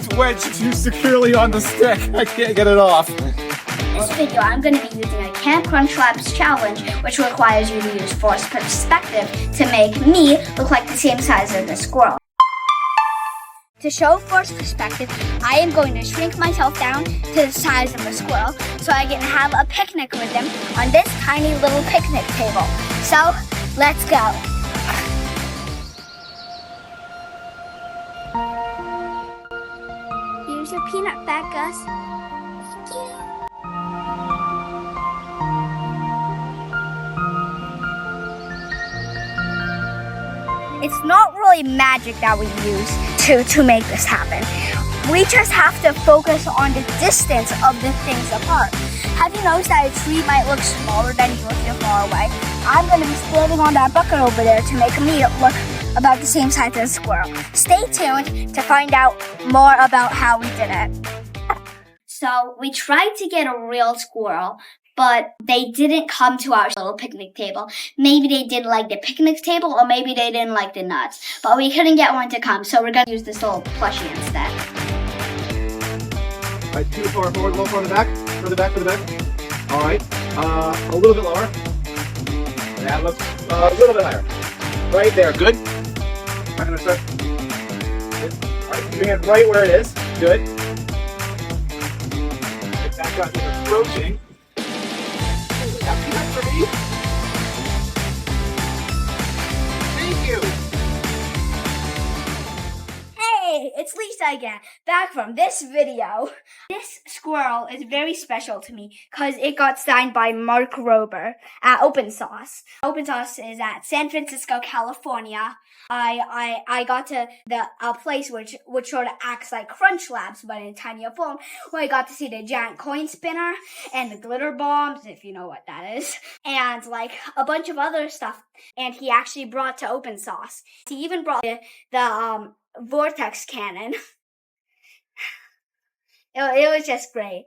it's wedged too securely on the stick. I can't get it off. In this video, I'm going to be using a Camp Crunchlabs challenge, which requires you to use forced perspective to make me look like the same size as the squirrel. To show forced perspective, I am going to shrink myself down to the size of a squirrel so I can have a picnic with them on this tiny little picnic table. So, let's go. Here's your peanut bag, Gus. Thank you. It's not really magic that we use to make this happen. We just have to focus on the distance of the things apart. Have you noticed that a tree might look smaller than you if you're far away? I'm going to be standing on that bucket over there to make me look about the same size as a squirrel. Stay tuned to find out more about how we did it. So we tried to get a real squirrel, but they didn't come to our little picnic table. Maybe they didn't like the picnic table, or maybe they didn't like the nuts. But we couldn't get one to come, so we're going to use this little plushie instead. All right, too far forward, a little far in the back. Further back, further back. All right, a little bit lower. That looks a little bit higher. Right there, good. I'm going to start. Good. All right, keep your hand right where it is. Good. Back up, you're approaching. For me. Thank you. Hey, it's Lisa again, back from this video. This squirrel is very special to me because it got signed by Mark Rober at Open Sauce. Open Sauce is at San Francisco, California. I got to a place which sort of acts like Crunchlabs, but in tinier form, where I got to see the giant coin spinner and the glitter bombs, if you know what that is, and like a bunch of other stuff. And he actually brought to Open Sauce. He even brought the vortex cannon. It was just great.